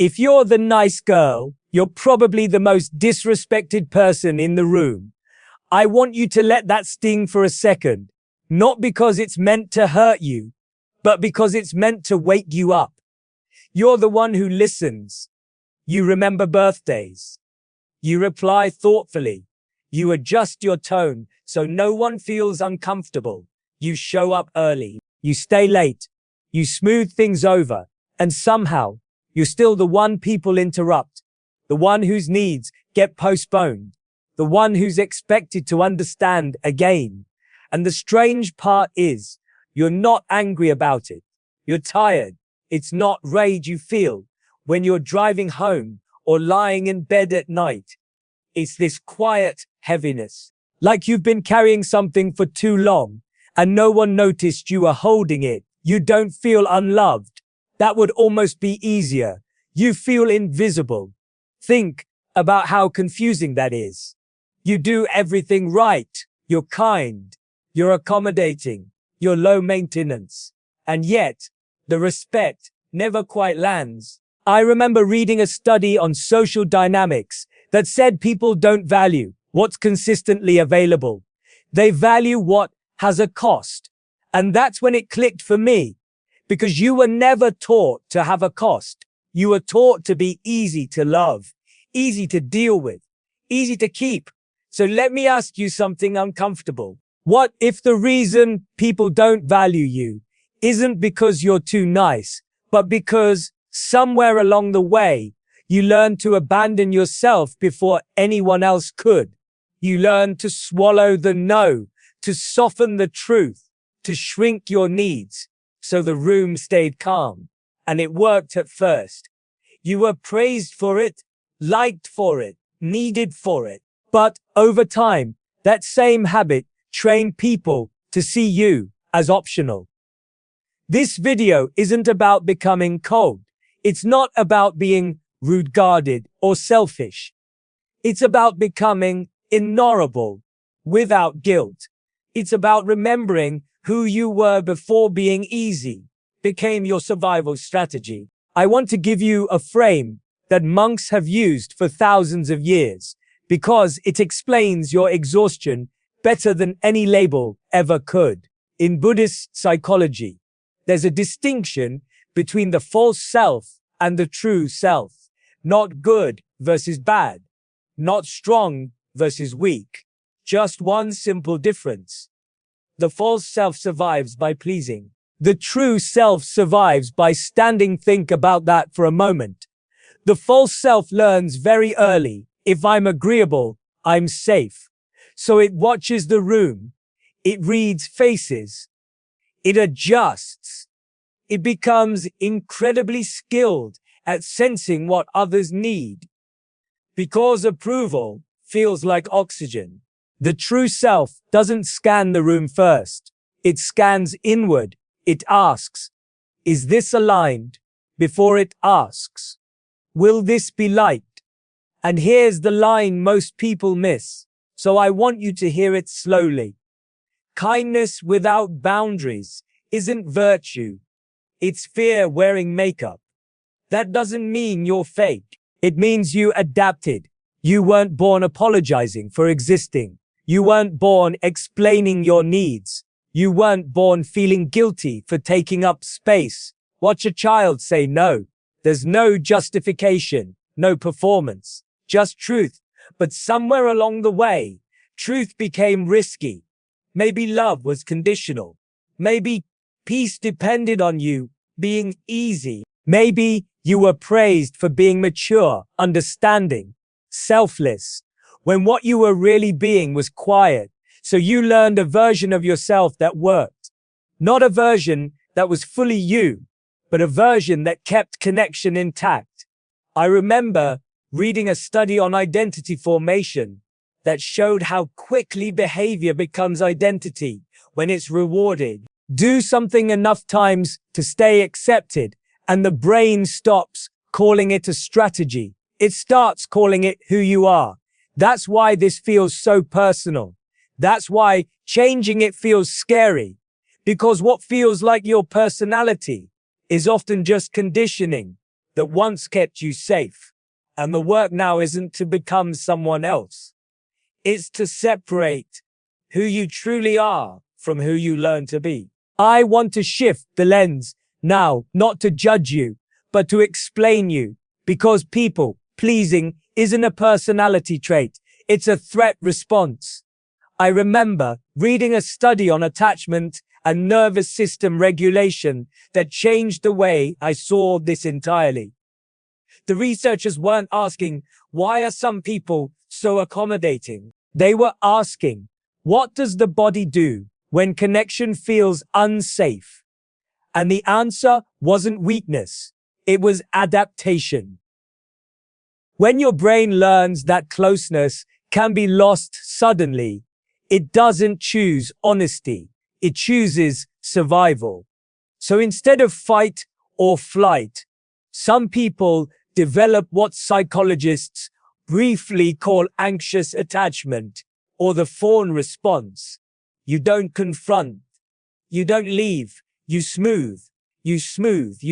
If you're the nice girl, you're probably the most disrespected person in the room. I want you to let that sting for a second, not because it's meant to hurt you, but because it's meant to wake you up. You're the one who listens. You remember birthdays. You reply thoughtfully. You adjust your tone so no one feels uncomfortable. You show up early. You stay late. You smooth things over. And somehow, you're still the one people interrupt. The one whose needs get postponed. The one who's expected to understand again. And the strange part is, you're not angry about it. You're tired. It's not rage you feel when you're driving home or lying in bed at night. It's this quiet heaviness, like you've been carrying something for too long and no one noticed you were holding it. You don't feel unloved. That would almost be easier. You feel invisible. Think about how confusing that is. You do everything right. You're kind. You're accommodating. You're low maintenance. And yet, the respect never quite lands. I remember reading a study on social dynamics that said people don't value what's consistently available. They value what has a cost. And that's when it clicked for me. Because you were never taught to have a cost. You were taught to be easy to love, easy to deal with, easy to keep. So let me ask you something uncomfortable. What if the reason people don't value you isn't because you're too nice, but because somewhere along the way, you learned to abandon yourself before anyone else could? You learned to swallow the no, to soften the truth, to shrink your needs, so the room stayed calm. And it worked at first. You were praised for it, liked for it, needed for it. But over time, that same habit trained people to see you as optional. This video isn't about becoming cold. It's not about being rude-guarded or selfish. It's about becoming ignorable without guilt. It's about remembering who you were before being easy became your survival strategy. I want to give you a frame that monks have used for thousands of years because it explains your exhaustion better than any label ever could. In Buddhist psychology, there's a distinction between the false self and the true self. Not good versus bad. Not strong versus weak. Just one simple difference. The false self survives by pleasing. The true self survives by standing. Think about that for a moment. The false self learns very early, if I'm agreeable, I'm safe. So it watches the room. It reads faces. It adjusts. It becomes incredibly skilled at sensing what others need. Because approval feels like oxygen. The true self doesn't scan the room first. It scans inward. It asks, is this aligned? Before it asks, will this be liked? And here's the line most people miss. So I want you to hear it slowly. Kindness without boundaries isn't virtue. It's fear wearing makeup. That doesn't mean you're fake. It means you adapted. You weren't born apologizing for existing. You weren't born explaining your needs. You weren't born feeling guilty for taking up space. Watch a child say no. There's no justification, no performance, just truth. But somewhere along the way, truth became risky. Maybe love was conditional. Maybe peace depended on you being easy. Maybe you were praised for being mature, understanding, selfless, when what you were really being was quiet. So you learned a version of yourself that worked. Not a version that was fully you, but a version that kept connection intact. I remember reading a study on identity formation that showed how quickly behavior becomes identity when it's rewarded. Do something enough times to stay accepted, and the brain stops calling it a strategy. It starts calling it who you are. That's why this feels so personal. That's why changing it feels scary. Because what feels like your personality is often just conditioning. that once kept you safe. And the work now isn't to become someone else. It's to separate who you truly are from who you learn to be. I want to shift the lens now, not to judge you, but to explain you, because people pleasing isn't a personality trait. It's a threat response. I remember reading a study on attachment and nervous system regulation that changed the way I saw this entirely. The researchers weren't asking, why are some people so accommodating? They were asking, what does the body do when connection feels unsafe? And the answer wasn't weakness, it was adaptation. When your brain learns that closeness can be lost suddenly, it doesn't choose honesty, it chooses survival. So instead of fight or flight, some people develop what psychologists briefly call anxious attachment, or the fawn response. You don't confront, you don't leave, you smooth, you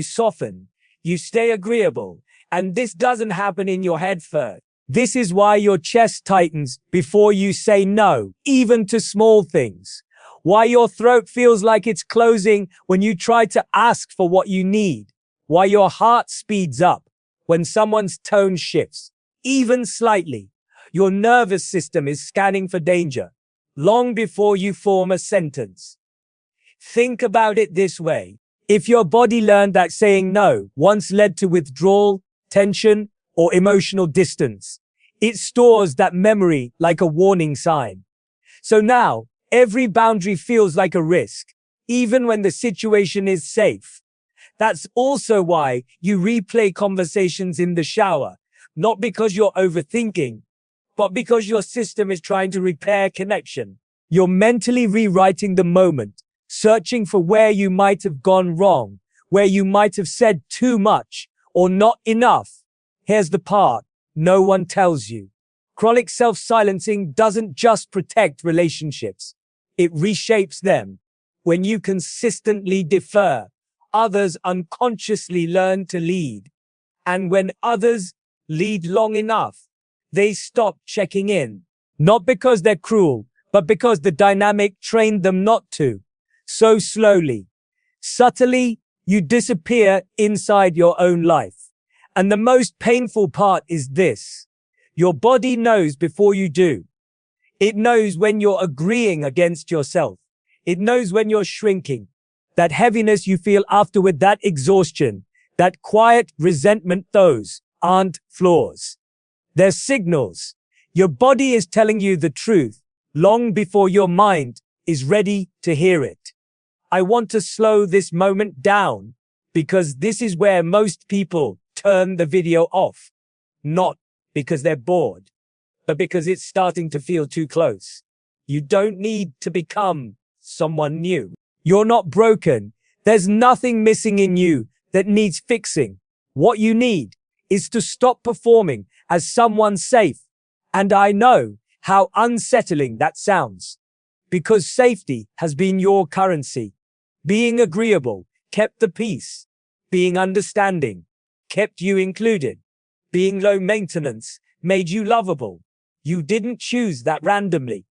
soften, you stay agreeable. And this doesn't happen in your head first. This is why your chest tightens before you say no, even to small things. Why your throat feels like it's closing when you try to ask for what you need. Why your heart speeds up when someone's tone shifts, even slightly. Your nervous system is scanning for danger long before you form a sentence. Think about it this way. If your body learned that saying no once led to withdrawal, tension, or emotional distance, it stores that memory like a warning sign. So now, every boundary feels like a risk, even when the situation is safe. That's also why you replay conversations in the shower, not because you're overthinking, but because your system is trying to repair connection. You're mentally rewriting the moment, searching for where you might have gone wrong, where you might have said too much or not enough. Here's the part no one tells you. Chronic self-silencing doesn't just protect relationships, it reshapes them. When you consistently defer, others unconsciously learn to lead. And when others lead long enough, they stop checking in. Not because they're cruel, but because the dynamic trained them not to. So slowly, subtly, you disappear inside your own life. And the most painful part is this. Your body knows before you do. It knows when you're agreeing against yourself. It knows when you're shrinking. That heaviness you feel afterward, that exhaustion, that quiet resentment, those aren't flaws. They're signals. Your body is telling you the truth long before your mind is ready to hear it. I want to slow this moment down because this is where most people turn the video off. Not because they're bored, but because it's starting to feel too close. You don't need to become someone new. You're not broken. There's nothing missing in you that needs fixing. What you need is to stop performing as someone safe. And I know how unsettling that sounds, because safety has been your currency. Being agreeable kept the peace. Being understanding kept you included. Being low maintenance made you lovable. You didn't choose that randomly.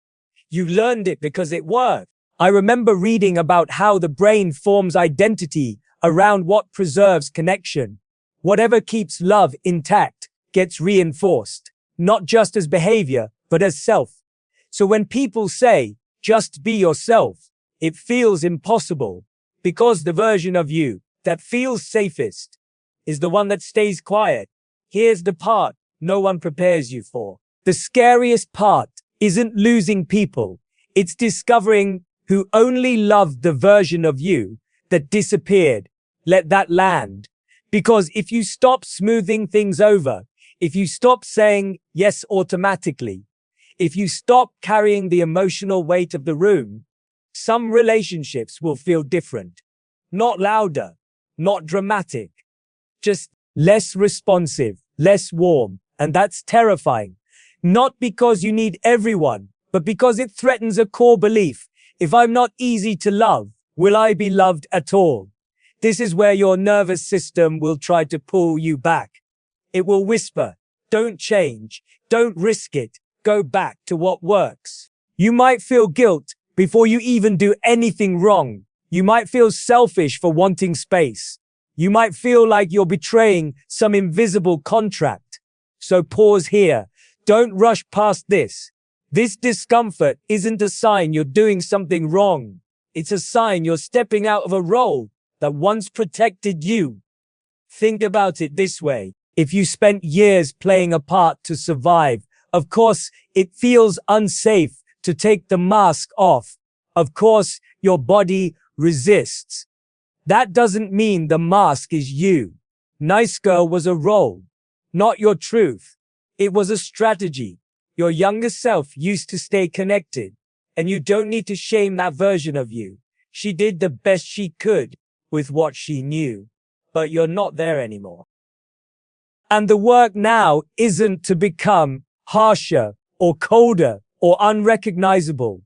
You learned it because it worked. I remember reading about how the brain forms identity around what preserves connection. Whatever keeps love intact gets reinforced, not just as behavior, but as self. So when people say, just be yourself, it feels impossible, because the version of you that feels safest is the one that stays quiet. Here's the part no one prepares you for. The scariest part isn't losing people. It's discovering who only loved the version of you that disappeared. Let that land. Because if you stop smoothing things over, if you stop saying yes automatically, if you stop carrying the emotional weight of the room, some relationships will feel different. Not louder, not dramatic, just less responsive, less warm. And that's terrifying. Not because you need everyone, but because it threatens a core belief. If I'm not easy to love, will I be loved at all? This is where your nervous system will try to pull you back. It will whisper, don't change, don't risk it, go back to what works. You might feel guilt before you even do anything wrong. You might feel selfish for wanting space. You might feel like you're betraying some invisible contract. So pause here. Don't rush past this. This discomfort isn't a sign you're doing something wrong. It's a sign you're stepping out of a role that once protected you. Think about it this way. If you spent years playing a part to survive, of course, it feels unsafe to take the mask off. Of course, your body resists. That doesn't mean the mask is you. Nice girl was a role, not your truth. It was a strategy. Your younger self used to stay connected, and you don't need to shame that version of you. She did the best she could with what she knew, but you're not there anymore. And the work now isn't to become harsher or colder or unrecognizable.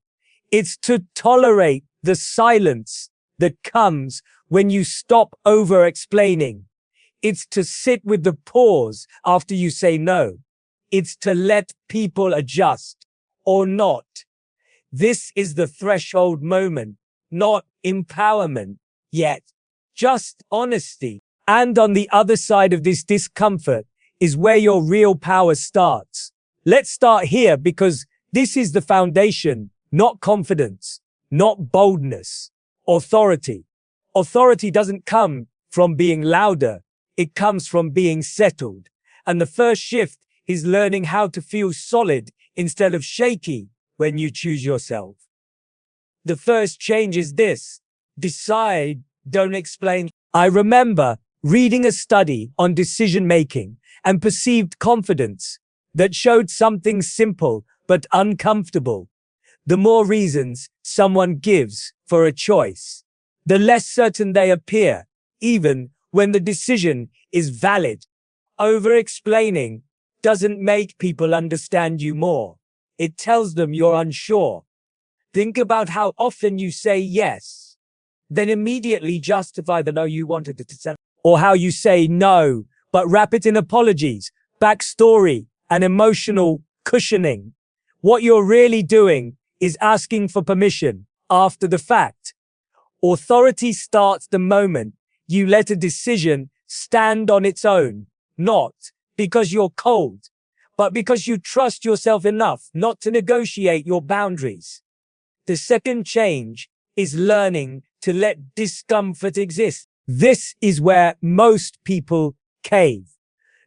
It's to tolerate the silence that comes when you stop over-explaining. It's to sit with the pause after you say no. It's to let people adjust or not. This is the threshold moment, not empowerment yet, just honesty. And on the other side of this discomfort is where your real power starts. Let's start here because this is the foundation, not confidence, not boldness, authority. Authority doesn't come from being louder. It comes from being settled. And the first shift is learning how to feel solid instead of shaky when you choose yourself. The first change is this: decide, don't explain. I remember reading a study on decision-making and perceived confidence that showed something simple but uncomfortable. The more reasons someone gives for a choice, the less certain they appear, even when the decision is valid. Over-explaining doesn't make people understand you more. It tells them you're unsure. Think about how often you say yes, then immediately justify the no you wanted to say. Or how you say no, but wrap it in apologies, backstory, and emotional cushioning. What you're really doing is asking for permission after the fact. Authority starts the moment you let a decision stand on its own, not because you're cold, but because you trust yourself enough not to negotiate your boundaries. The second change is learning to let discomfort exist. This is where most people cave.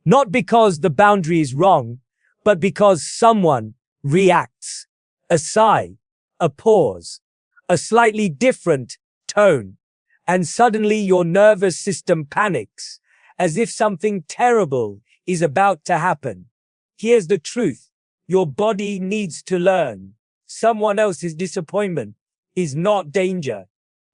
Not because the boundary is wrong, but because someone reacts. A sigh, a pause, a slightly different tone, and suddenly your nervous system panics, as if something terrible is about to happen. Here's the truth. Your body needs to learn. Someone else's disappointment is not danger.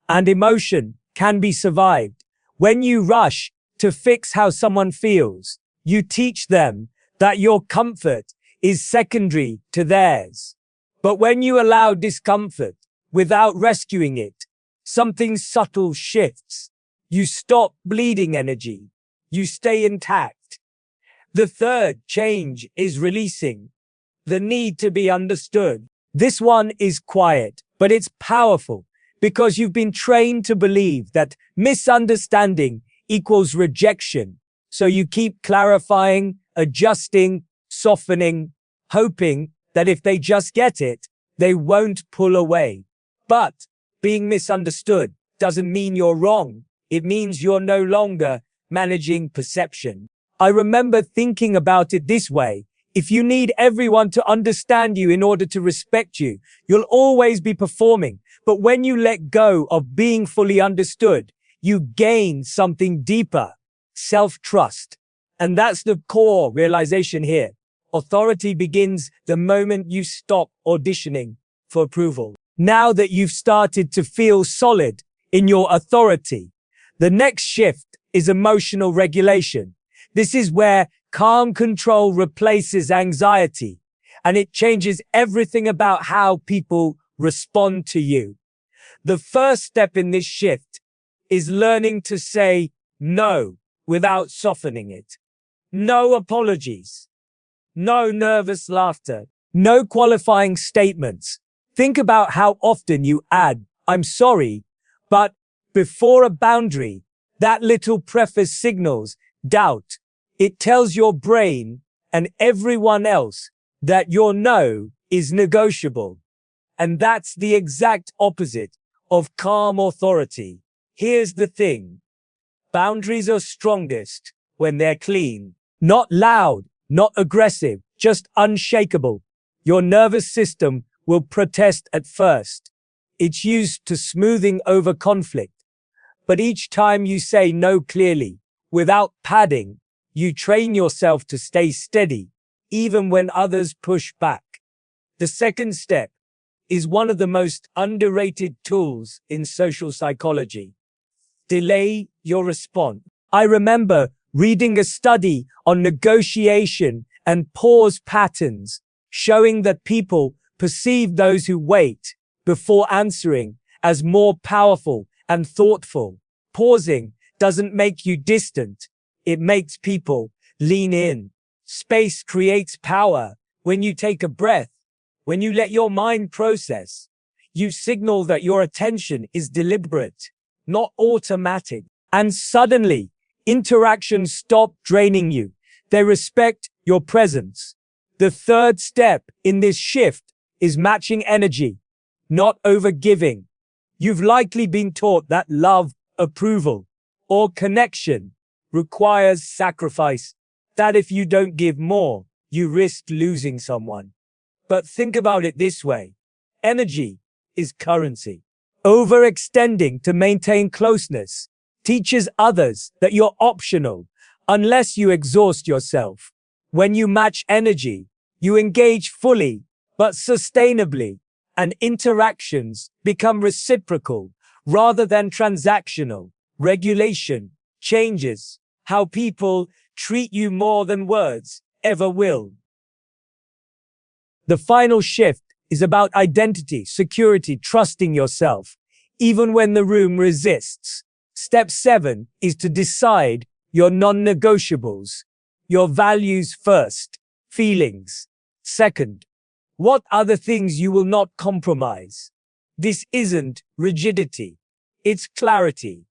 And emotion can be survived. When you rush to fix how someone feels, you teach them that your comfort is secondary to theirs. But when you allow discomfort without rescuing it, something subtle shifts. You stop bleeding energy. You stay intact. The third change is releasing the need to be understood. This one is quiet, but it's powerful because you've been trained to believe that misunderstanding equals rejection. So you keep clarifying, adjusting, softening, hoping that if they just get it, they won't pull away. But being misunderstood doesn't mean you're wrong. It means you're no longer managing perception. I remember thinking about it this way. If you need everyone to understand you in order to respect you, you'll always be performing. But when you let go of being fully understood, you gain something deeper, self-trust. And that's the core realization here. Authority begins the moment you stop auditioning for approval. Now that you've started to feel solid in your authority, the next shift is emotional regulation. This is where calm control replaces anxiety, and it changes everything about how people respond to you. The first step in this shift is learning to say no without softening it. No apologies. No nervous laughter. No qualifying statements. Think about how often you add, "I'm sorry," but before a boundary. That little preface signals doubt. It tells your brain and everyone else that your no is negotiable. And that's the exact opposite of calm authority. Here's the thing. Boundaries are strongest when they're clean. Not loud, not aggressive, just unshakable. Your nervous system will protest at first. It's used to smoothing over conflict. But each time you say no clearly, without padding, you train yourself to stay steady, even when others push back. The second step is one of the most underrated tools in social psychology. Delay your response. I remember reading a study on negotiation and pause patterns, showing that people perceive those who wait before answering as more powerful and thoughtful. Pausing doesn't make you distant. It makes people lean in. Space creates power. When you take a breath, when you let your mind process, you signal that your attention is deliberate, not automatic. And suddenly, interactions stop draining you. They respect your presence. The third step in this shift is matching energy, not overgiving. You've likely been taught that love, approval, or connection requires sacrifice, that if you don't give more, you risk losing someone. But think about it this way. Energy is currency. Overextending to maintain closeness teaches others that you're optional unless you exhaust yourself. When you match energy, you engage fully but sustainably, and interactions become reciprocal rather than transactional. Regulation changes how people treat you more than words ever will. The final shift is about identity, security, trusting yourself, even when the room resists. Step 7 is to decide your non-negotiables, your values first, feelings second. What are the things you will not compromise? This isn't rigidity, it's clarity.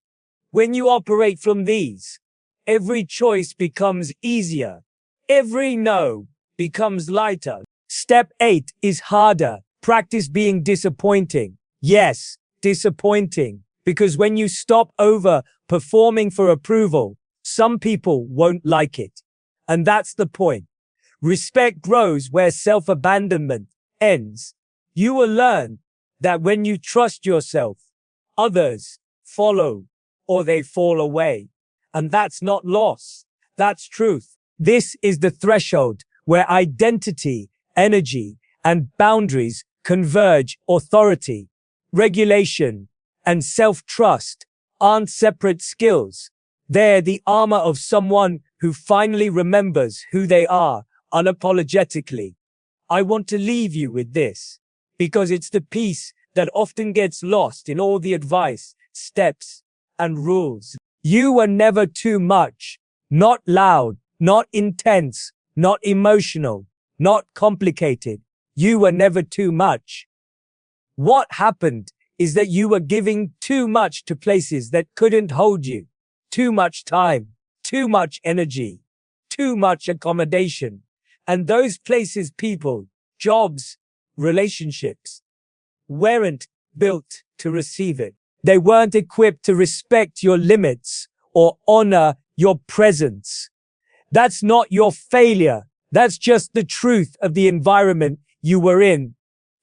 When you operate from these, every choice becomes easier, every no becomes lighter. Step 8 is harder. Practice being disappointing. Yes, disappointing. Because when you stop over-performing for approval, some people won't like it. And that's the point. Respect grows where self-abandonment ends. You will learn that when you trust yourself, others follow or they fall away. And that's not loss. That's truth. This is the threshold where identity, energy, and boundaries converge. Authority, regulation, and self-trust aren't separate skills. They're the armor of someone who finally remembers who they are unapologetically. I want to leave you with this, because it's the piece that often gets lost in all the advice, steps, and rules. You were never too much, not loud, not intense, not emotional, not complicated. You were never too much. What happened is that you were giving too much to places that couldn't hold you. Too much time, too much energy, too much accommodation. And those places, people, jobs, relationships, weren't built to receive it. They weren't equipped to respect your limits or honor your presence. That's not your failure. That's just the truth of the environment you were in.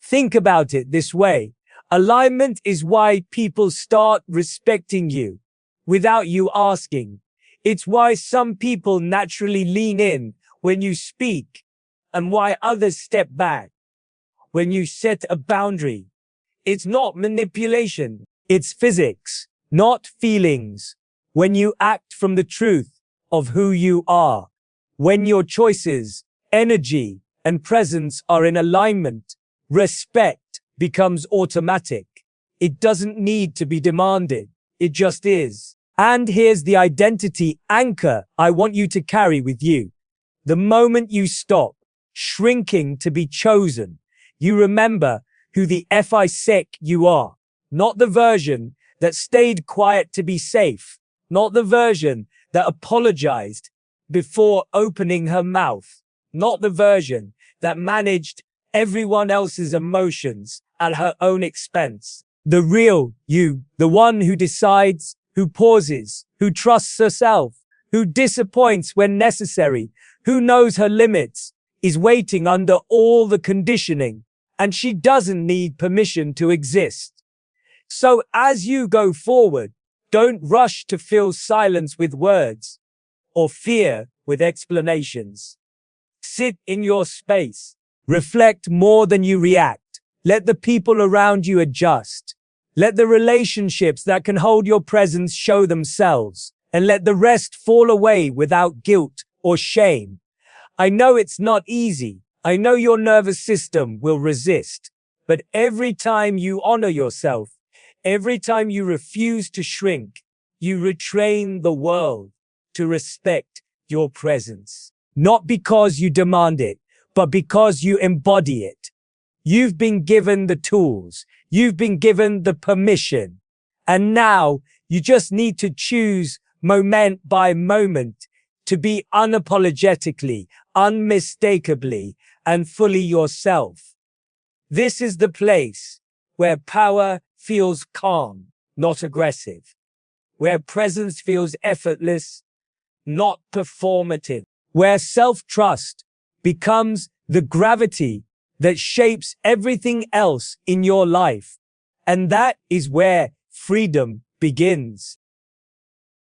Think about it this way. Alignment is why people start respecting you without you asking. It's why some people naturally lean in when you speak and why others step back when you set a boundary. It's not manipulation. It's physics, not feelings. When you act from the truth of who you are, when your choices, energy, and presence are in alignment, respect becomes automatic. It doesn't need to be demanded. It just is. And here's the identity anchor I want you to carry with you. The moment you stop shrinking to be chosen, you remember who the f*** you are. Not the version that stayed quiet to be safe. Not the version that apologized before opening her mouth. Not the version that managed everyone else's emotions at her own expense. The real you, the one who decides, who pauses, who trusts herself, who disappoints when necessary, who knows her limits, is waiting under all the conditioning, and she doesn't need permission to exist. So as you go forward, don't rush to fill silence with words or fear with explanations. Sit in your space. Reflect more than you react. Let the people around you adjust. Let the relationships that can hold your presence show themselves, and let the rest fall away without guilt or shame. I know it's not easy. I know your nervous system will resist. But every time you honor yourself, every time you refuse to shrink, you retrain the world to respect your presence. Not because you demand it, but because you embody it. You've been given the tools. You've been given the permission. And now you just need to choose moment by moment to be unapologetically, unmistakably, and fully yourself. This is the place where power feels calm, not aggressive. Where presence feels effortless, not performative. Where self-trust becomes the gravity that shapes everything else in your life. And that is where freedom begins.